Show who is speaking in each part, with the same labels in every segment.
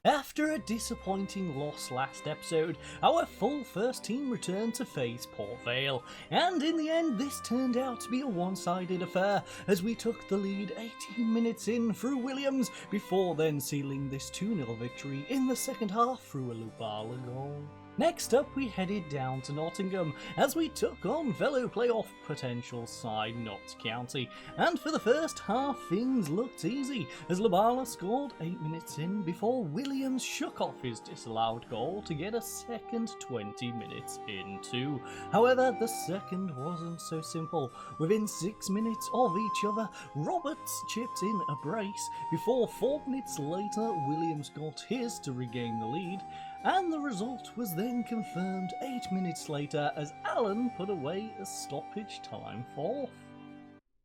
Speaker 1: After a disappointing loss last episode, our full first team returned to face Port Vale, and in the end this turned out to be a one-sided affair as we took the lead 18 minutes in through Williams before then sealing this 2-0 victory in the second half through a Lubala goal. Next up, we headed down to Nottingham as we took on fellow playoff potential side Notts County, and for the first half things looked easy as Lubala scored 8 minutes in before Williams shook off his disallowed goal to get a second 20 minutes in too. However, the second wasn't so simple. Within 6 minutes of each other, Roberts chipped in a brace before 4 minutes later Williams got his to regain the lead. And the result was then confirmed 8 minutes later as Allen put away a stoppage time fourth.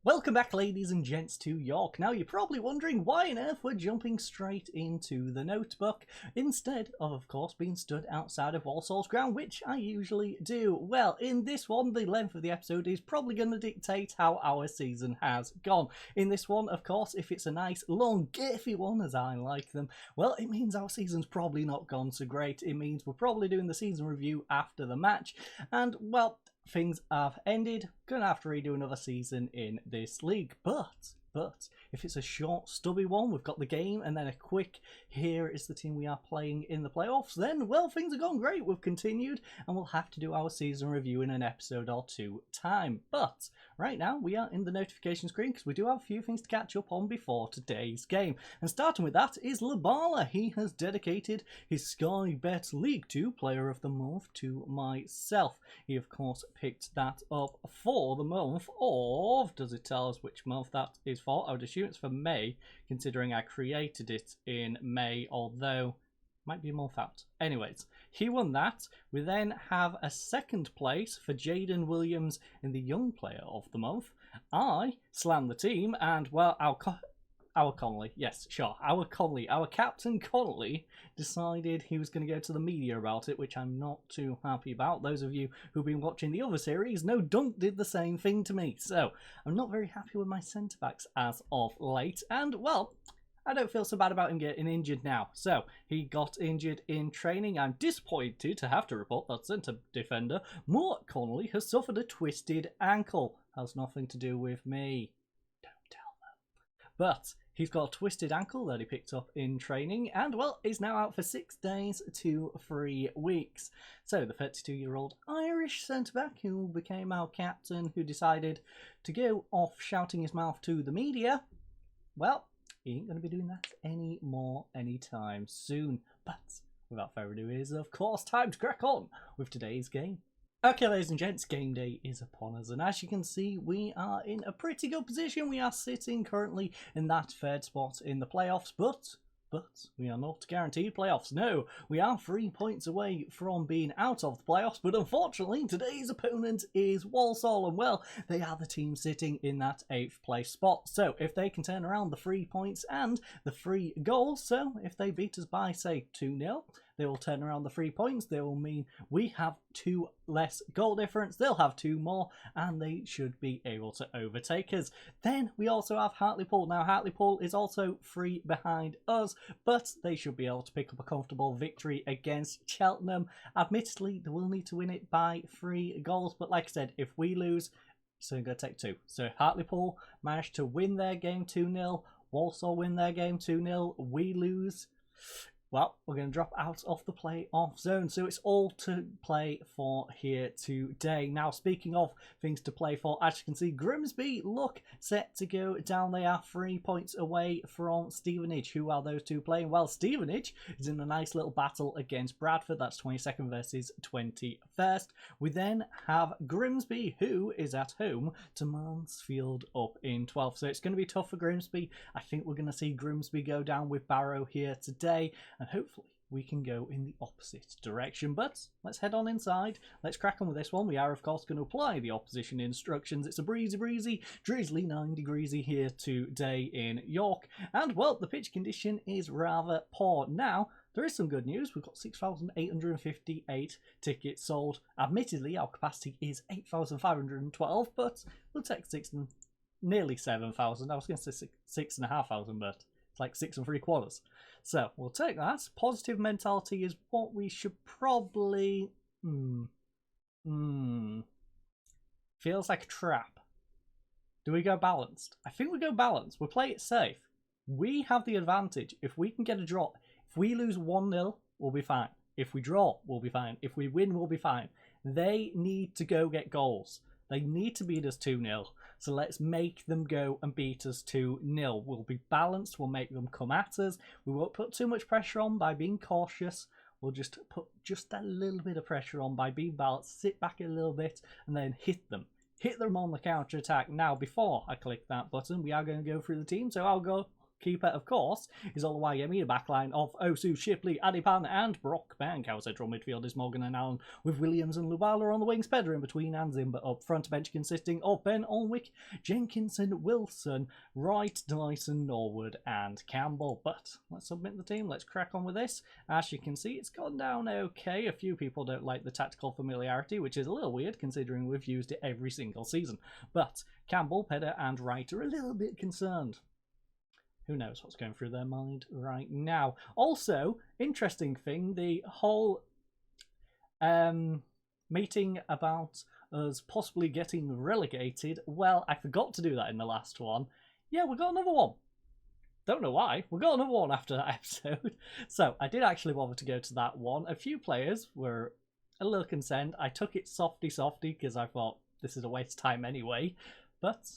Speaker 1: Welcome back, ladies and gents, to York. Now you're probably wondering why on earth we're jumping straight into the notebook instead of course being stood outside of Walsall's ground, which I usually do. Well, in this one the length of the episode is probably going to dictate how our season has gone. In this one, of course, if it's a nice long girthy one as I like them, well, it means our season's probably not gone so great. It means we're probably doing the season review after the match, and well, things have ended. Gonna have to redo another season in this league, but if it's a short stubby one, we've got the game and then a quick here is the team we are playing in the playoffs, then well, things have gone great. We've continued and we'll have to do our season review in an episode or two time. But right now we are in the notification screen because we do have a few things to catch up on before today's game, and starting with that is Lubala. He has dedicated his Sky Bet League 2 Player of the Month to myself. He of course picked that up for the month of, does it tell us which month that is for? I would assume it's for May, considering I created it in May, although might be a month out. Anyways, he won that. We then have a second place for Jaden Williams in the Young Player of the Month. I slammed the team, and well, our Connolly, yes, sure, our Captain Connolly decided he was going to go to the media about it, which I'm not too happy about. Those of you who've been watching the other series know Dunk did the same thing to me, so I'm not very happy with my centre-backs as of late, and well, I don't feel so bad about him getting injured now. So, he got injured in training. I'm disappointed to have to report that centre defender, Mort Connolly, has suffered a twisted ankle. Has nothing to do with me. Don't tell them. But he's got a twisted ankle that he picked up in training, and well, he's now out for 6 days to 3 weeks. So the 32-year-old Irish centre-back who became our captain, who decided to go off shouting his mouth to the media, well, he ain't going to be doing that anymore anytime soon. But without further ado, it is of course time to crack on with today's game. Okay, ladies and gents, game day is upon us, and as you can see, we are in a pretty good position. We are sitting currently in that third spot in the playoffs, but we are not guaranteed playoffs. No, we are 3 points away from being out of the playoffs, but unfortunately, today's opponent is Walsall, and well, they are the team sitting in that 8th place spot. So if they can turn around the 3 points and the 3 goals, so if they beat us by, say, 2-0, they will turn around the 3 points. They will mean we have 2 less goal difference. They'll have 2 more, and they should be able to overtake us. Then we also have Hartlepool. Now, Hartlepool is also 3 behind us, but they should be able to pick up a comfortable victory against Cheltenham. Admittedly, they will need to win it by 3 goals, but like I said, if we lose, it's only going to take 2. So Hartlepool managed to win their game 2-0. Walsall win their game 2-0. We lose. Well, we're going to drop out of the playoff zone, so it's all to play for here today. Now, speaking of things to play for, as you can see, Grimsby look set to go down. They are 3 points away from Stevenage. Who are those two playing? Well, Stevenage is in a nice little battle against Bradford. That's 22nd versus 21st. We then have Grimsby, who is at home to Mansfield up in 12th. So it's going to be tough for Grimsby. I think we're going to see Grimsby go down with Barrow here today, and hopefully we can go in the opposite direction. But let's head on inside. Let's crack on with this one. We are, of course, going to apply the opposition instructions. It's a breezy, drizzly 9 degrees here today in York. And, well, the pitch condition is rather poor. Now, there is some good news. We've got 6,858 tickets sold. Admittedly, our capacity is 8,512, but we'll take nearly 7,000. I was going to say 6,500, but it's like 6 3/4. So we'll take that. Positive mentality is what we should probably... Feels like a trap. Do we go balanced? I think we go balanced. We'll play it safe. We have the advantage. If we can get a draw, if we lose 1-0, we'll be fine. If we draw, we'll be fine. If we win, we'll be fine. They need to go get goals. They need to beat us 2-0. So let's make them go and beat us 2-0. We'll be balanced. We'll make them come at us. We won't put too much pressure on by being cautious. We'll just put just a little bit of pressure on by being balanced. Sit back a little bit and then hit them. Hit them on the counter-attack. Now, before I click that button, we are going to go through the team. So I'll go... Keeper, of course, is Oluwayemi, the backline of Osu, Shipley, Adipan, and Brockbank. Our central midfield is Morgan and Allen, with Williams and Lubala on the wings, Pedro in between, and Zimba up front. Bench consisting of Ben Alnwick, Jenkinson, Wilson, Wright, Dyson, Norwood, and Campbell. But let's submit the team. Let's crack on with this. As you can see, it's gone down okay. A few people don't like the tactical familiarity, which is a little weird considering we've used it every single season. But Campbell, Pedder, and Wright are a little bit concerned. Who knows what's going through their mind right now. Also, interesting thing, the whole meeting about us possibly getting relegated. Well, I forgot to do that in the last one. Yeah, we got another one. Don't know why. We got another one after that episode. So, I did actually bother to go to that one. A few players were a little concerned. I took it softy because I thought this is a waste of time anyway. But...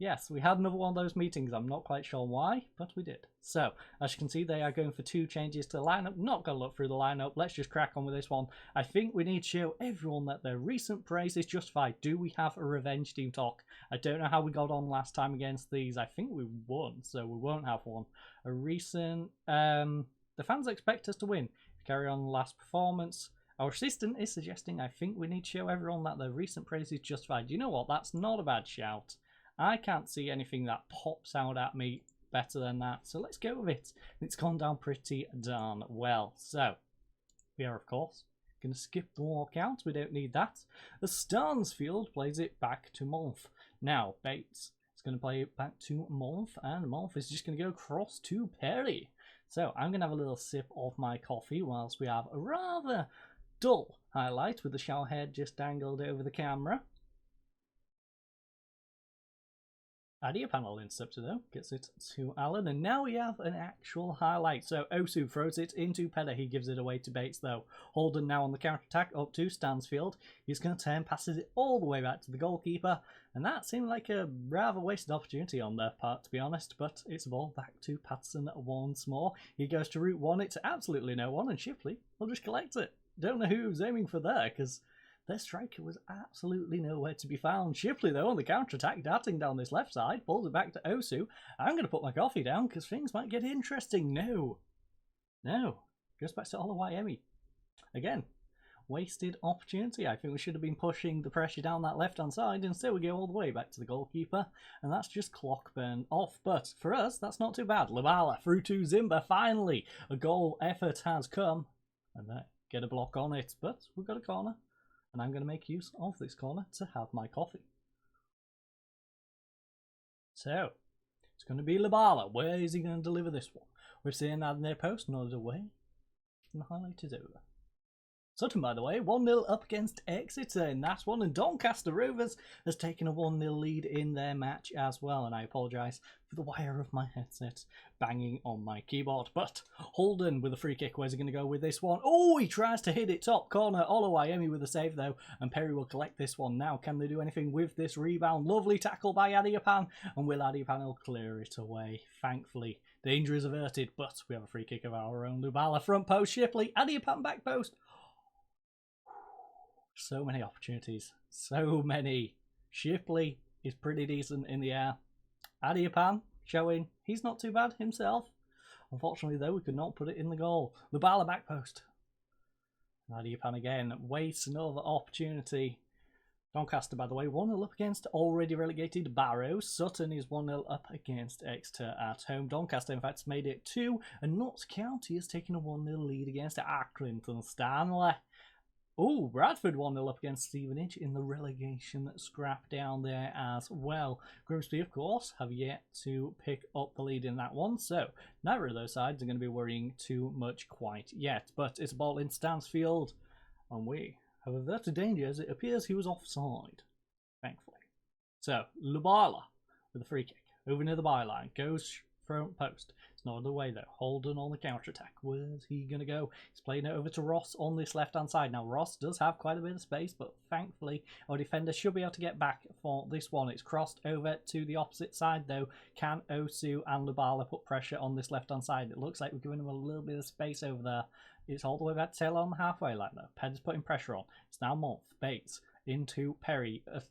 Speaker 1: yes, we had another one of those meetings. I'm not quite sure why, but we did. So, as you can see, they are going for 2 changes to the lineup. Not going to look through the lineup. Let's just crack on with this one. I think we need to show everyone that their recent praise is justified. Do we have a revenge team talk? I don't know how we got on last time against these. I think we won, so we won't have one. A recent... the fans expect us to win. Carry on the last performance. Our assistant is suggesting I think we need to show everyone that their recent praise is justified. You know what? That's not a bad shout. I can't see anything that pops out at me better than that. So let's go with it. It's gone down pretty darn well. So, we are, of course, going to skip the walkout. We don't need that. The Stansfield plays it back to Month. Now, Bates is going to play it back to Month. And Month is just going to go across to Perry. So, I'm going to have a little sip of my coffee whilst we have a rather dull highlight with the shower head just dangled over the camera. Idea panel interceptor though, gets it to Allen, and now we have an actual highlight. So Osu throws it into Pedder, he gives it away to Bates though. Holden now on the counter-attack up to Stansfield. He's going to turn, passes it all the way back to the goalkeeper, and that seemed like a rather wasted opportunity on their part to be honest, but it's a ball back to Patterson once more. He goes to route one, it's absolutely no one, and Shipley will just collect it. Don't know who was aiming for there, because their striker was absolutely nowhere to be found. Shipley, though, on the counter-attack, darting down this left side, pulls it back to Osu. I'm going to put my coffee down because things might get interesting. No. Goes back to Oluwayemi. Again, wasted opportunity. I think we should have been pushing the pressure down that left-hand side. Instead, we go all the way back to the goalkeeper, and that's just clock burn off. But for us, that's not too bad. Lubala through to Zimba. Finally, a goal effort has come. And they get a block on it, but we've got a corner. And I'm going to make use of this corner to have my coffee. So, it's going to be Lubala. Where is he going to deliver this one? We've seen that in their post, nodded away. And the highlight is over. Sutton, by the way, 1-0 up against Exeter in that one, and Doncaster Rovers has taken a 1-0 lead in their match as well, and I apologise for the wire of my headset banging on my keyboard. But Holden with a free kick, where's he going to go with this one? Oh, he tries to hit it top corner. Oluwayemi with a save though, and Perry will collect this one now. Can they do anything with this rebound? Lovely tackle by Adiapan, and will Adiapan clear it away? Thankfully, danger is averted, but we have a free kick of our own. Lubala front post, Shipley, Adiapan back post. So many opportunities. So many. Shipley is pretty decent in the air. Adiapan showing he's not too bad himself. Unfortunately, though, we could not put it in the goal. Lubala back post. Adiapan again wastes another opportunity. Doncaster, by the way, 1-0 up against already relegated Barrow. Sutton is 1-0 up against Exeter at home. Doncaster, in fact, made it 2. And Notts County has taken a 1-0 lead against Accrington Stanley. Oh, Bradford 1-0 up against Stevenage in the relegation scrap down there as well. Grimsby, of course, have yet to pick up the lead in that one, so neither of those sides are going to be worrying too much quite yet. But it's a ball in Stansfield, and we have averted danger as it appears he was offside, thankfully. So, Lubala with a free kick over near the byline, goes front post. It's not underway though. Holden on the counter attack. Where's he gonna go? He's playing it over to Ross on this left hand side. Now Ross does have quite a bit of space, but thankfully our defender should be able to get back for this one. It's crossed over to the opposite side though. Can Osu and Lubala put pressure on this left hand side? It looks like we're giving him a little bit of space over there. It's all the way back to Taylor on the halfway line though. Pedder's putting pressure on. It's now Month, Bates into Perry. A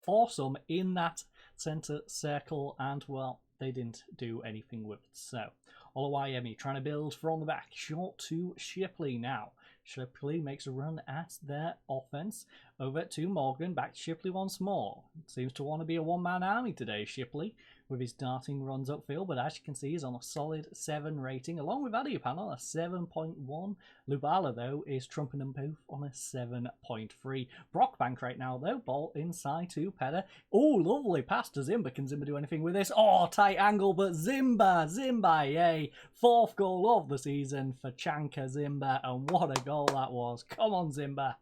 Speaker 1: foursome in that centre circle, and well, they didn't do anything with it. So, Olawayemi trying to build from the back. Short to Shipley now. Shipley makes a run at their offence. Over to Morgan. Back to Shipley once more. Seems to want to be a one-man army today, Shipley, with his darting runs upfield. But as you can see, he's on a solid 7 rating, along with Adiapan on a 7.1. Lubala, though, is trumping them both on a 7.3. Brockbank right now, though. Ball inside to Pedder. Oh, lovely pass to Zimba. Can Zimba do anything with this? Oh, tight angle, but Zimba, yay. 4th goal of the season for Chanka Zimba, and what a goal that was. Come on, Zimba.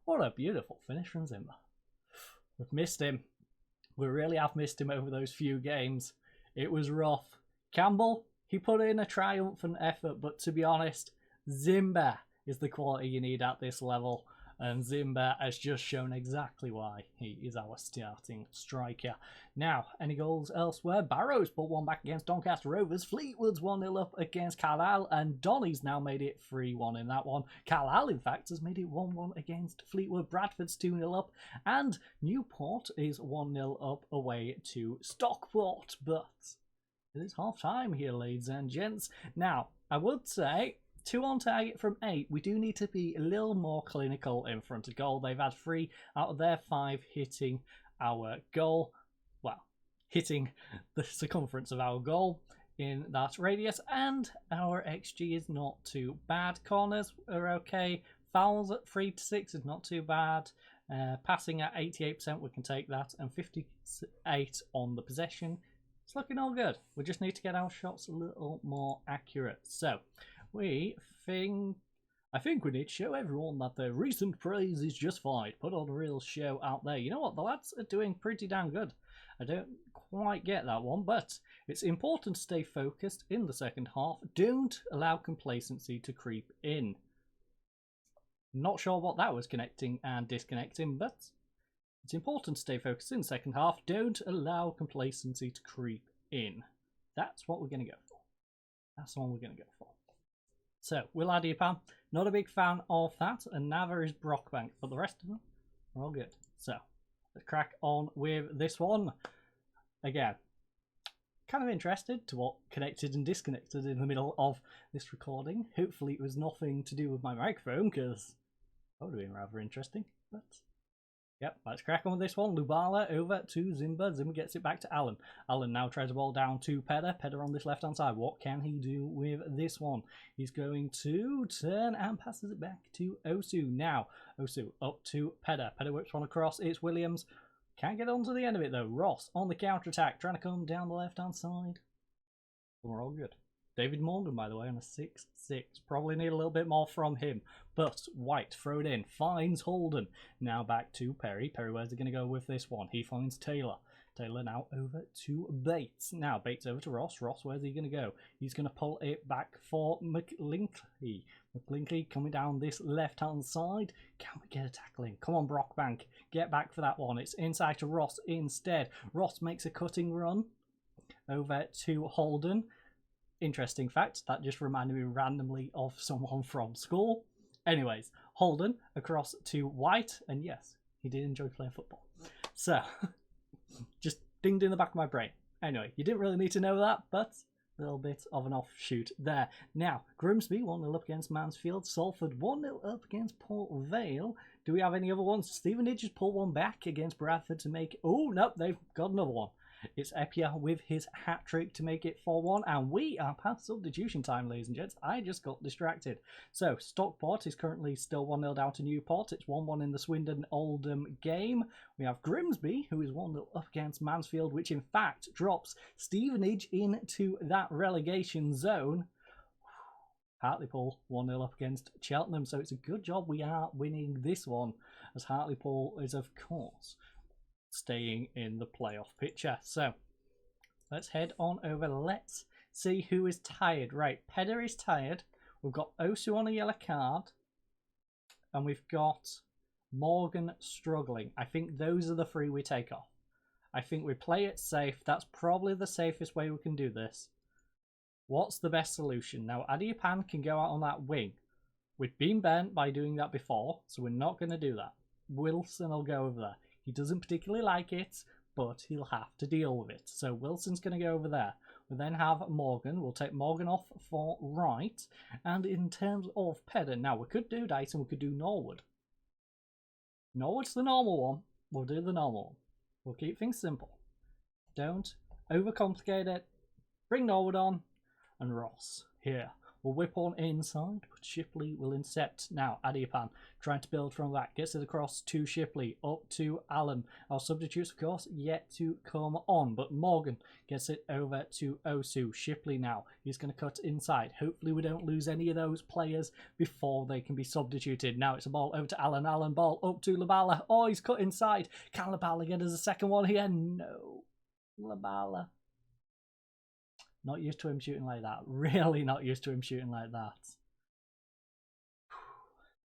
Speaker 1: What a beautiful finish from Zimba. We've missed him. We really have missed him over those few games. It was rough. Campbell, he put in a triumphant effort, but to be honest, Zimba is the quality you need at this level. And Zimba has just shown exactly why he is our starting striker. Now, any goals elsewhere? Barrows put one back against Doncaster Rovers. Fleetwood's 1-0 up against Carlisle. And Donny's now made it 3-1 in that one. Carlisle, in fact, has made it 1-1 against Fleetwood. Bradford's 2-0 up. And Newport is 1-0 up away to Stockport. But it is half-time here, ladies and gents. Now, I would say 2 on target from 8. We do need to be a little more clinical in front of goal. They've had 3 out of their 5 hitting our goal. Well, hitting the circumference of our goal in that radius. And our XG is not too bad. Corners are okay. Fouls at 3 to 6 is not too bad. Passing at 88%, we can take that. And 58 on the possession. It's looking all good. We just need to get our shots a little more accurate. So, I think we need to show everyone that the recent praise is justified. Put on a real show out there. You know what? The lads are doing pretty damn good. I don't quite get that one, but it's important to stay focused in the second half. Don't allow complacency to creep in. Not sure what that was connecting and disconnecting, but it's important to stay focused in the second half. Don't allow complacency to creep in. That's what we're going to go for. That's the one we're going to go for. So, Will Adiapan, not a big fan of that, and neither is Brockbank, but the rest of them are all good. So, let's crack on with this one. Again, kind of interested to what connected and disconnected in the middle of this recording. Hopefully it was nothing to do with my microphone, because that would have been rather interesting. But yep, let's crack on with this one. Lubala over to Zimba. Zimba gets it back to Allen. Allen now tries the ball down to Pedder. Pedder on this left-hand side. What can he do with this one? He's going to turn and passes it back to Osu. Now, Osu up to Pedder. Pedder whips one across. It's Williams. Can't get onto the end of it, though. Ross on the counter-attack. Trying to come down the left-hand side. We're all good. David Morgan, by the way, on a 6-6. Probably need a little bit more from him. But White, throw it in. Finds Holden. Now back to Perry. Perry, where's he going to go with this one? He finds Taylor. Taylor now over to Bates. Now Bates over to Ross. Ross, where's he going to go? He's going to pull it back for McLinkley. McLinkley coming down this left-hand side. Can we get a tackle in? Come on, Brockbank. Get back for that one. It's inside to Ross instead. Ross makes a cutting run over to Holden. Interesting fact, that just reminded me randomly of someone from school. Anyways, Holden across to White, and yes, he did enjoy playing football. So, just dinged in the back of my brain. Anyway, you didn't really need to know that, but a little bit of an offshoot there. Now, Grimsby 1-0 up against Mansfield. Salford 1-0 up against Port Vale. Do we have any other ones? Stevenage just pulled one back against Bradford to make... Oh, no, they've got another one. It's Epia with his hat-trick to make it 4-1, and we are past substitution time, ladies and gents. I just got distracted. So, Stockport is currently still 1-0 down to Newport. It's 1-1 in the Swindon-Oldham game. We have Grimsby, who is 1-0 up against Mansfield, which in fact drops Stevenage into that relegation zone. Hartlepool 1-0 up against Cheltenham, so it's a good job we are winning this one, as Hartlepool is, of course, staying in the playoff picture. So let's head on over. Let's see who is tired. Right, Pedder is tired. We've got Osu on a yellow card, and we've got Morgan struggling. I think those are the three we take off. I think we play it safe. That's probably the safest way we can do this. What's the best solution? Now, Adiapan can go out on that wing. We've been burnt by doing that before, so we're not going to do that. Wilson will go over there. He doesn't particularly like it, but he'll have to deal with it. So Wilson's going to go over there. We'll then have Morgan. We'll take Morgan off for right. And in terms of Pedder, now we could do Dyson, we could do Norwood. Norwood's the normal one. We'll do the normal one. We'll keep things simple. Don't overcomplicate it. Bring Norwood on. And Ross here. We'll whip on inside, but Shipley will intercept. Now, Adiapan trying to build from that. Gets it across to Shipley, up to Allen. Our substitutes, of course, yet to come on. But Morgan gets it over to Osu. Shipley now. He's going to cut inside. Hopefully we don't lose any of those players before they can be substituted. Now it's a ball over to Allen. Allen ball up to Labala. Oh, he's cut inside. Can Labala get us a second one here? No. Labala. Not used to him shooting like that. Really not used to him shooting like that.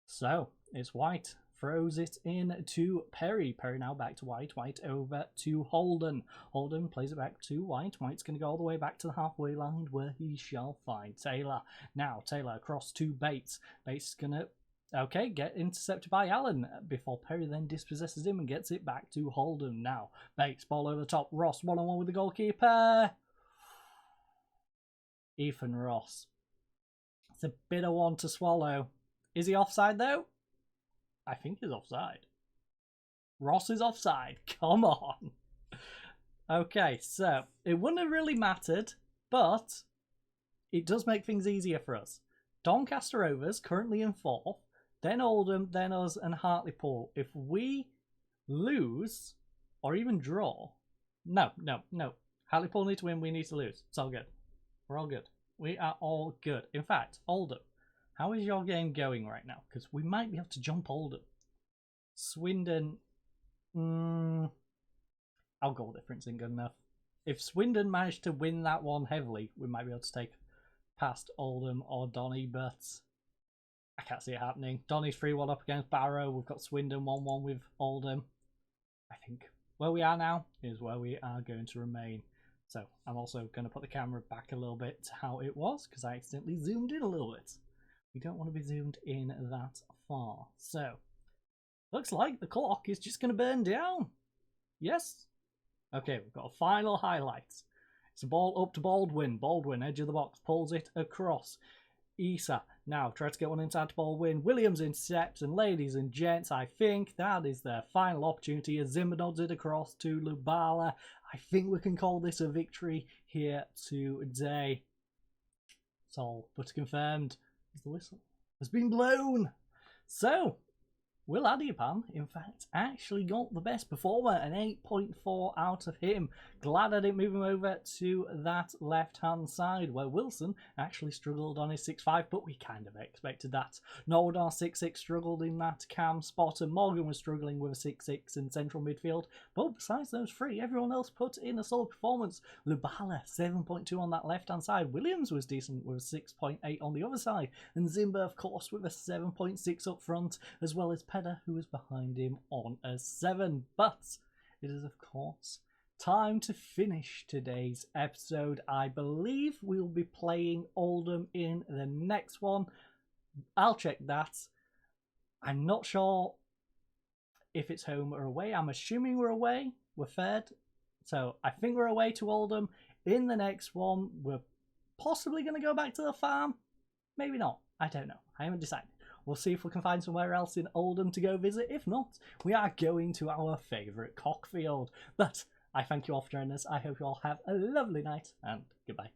Speaker 1: So, it's White. Throws it in to Perry. Perry now back to White. White over to Holden. Holden plays it back to White. White's going to go all the way back to the halfway line where he shall find Taylor. Now, Taylor across to Bates. Bates is going to, okay, get intercepted by Allen before Perry then dispossesses him and gets it back to Holden. Now, Bates, ball over the top. Ross, one-on-one with the goalkeeper. Ethan Ross. It's a bitter one to swallow. Is he offside though? I think he's offside. Ross is offside. Come on. Okay, so it wouldn't have really mattered, but it does make things easier for us. Doncaster Rovers currently in 4th, then Oldham, then us and Hartlepool. If we lose or even draw, no. Hartlepool need to win, we need to lose. It's all good. We're all good. We are all good. In fact, Oldham, how is your game going right now? Because we might be able to jump Oldham. Swindon, our goal difference isn't good enough. If Swindon managed to win that one heavily, we might be able to take past Oldham or Donny, but I can't see it happening. Donny's 3-1 up against Barrow. We've got Swindon 1-1 with Oldham. I think where we are now is where we are going to remain. So I'm also going to put the camera back a little bit to how it was because I accidentally zoomed in a little bit. We don't want to be zoomed in that far. So looks like the clock is just going to burn down. Yes. Okay, we've got a final highlight. It's a ball up to Baldwin. Baldwin, edge of the box, pulls it across. Issa now tries to get one inside to Baldwin. Williams intercepts, and ladies and gents, I think that is their final opportunity as Zimmer nods it across to Lubala. I think we can call this a victory here today. It's all but confirmed. The whistle has been blown. So, Will Adiapan, in fact, actually got the best performer, an 8.4 out of him. Glad I didn't move him over to that left-hand side, where Wilson actually struggled on his 6.5, but we kind of expected that. Norwood on 6.6 struggled in that cam spot, and Morgan was struggling with a 6.6 in central midfield. But besides those three, everyone else put in a solid performance. Lubala, 7.2 on that left-hand side. Williams was decent with a 6.8 on the other side. And Zimba, of course, with a 7.6 up front, as well as Pedder, who was behind him on a 7. But it is, of course, time to finish today's episode. I believe we'll be playing Oldham in the next one. I'll check that. I'm not sure if it's home or away. I'm assuming we're away. We're third. So I think we're away to Oldham. In the next one, we're possibly going to go back to the farm. Maybe not. I don't know. I haven't decided. We'll see if we can find somewhere else in Oldham to go visit. If not, we are going to our favourite Cockfield. But I thank you all for joining us. I hope you all have a lovely night, and goodbye.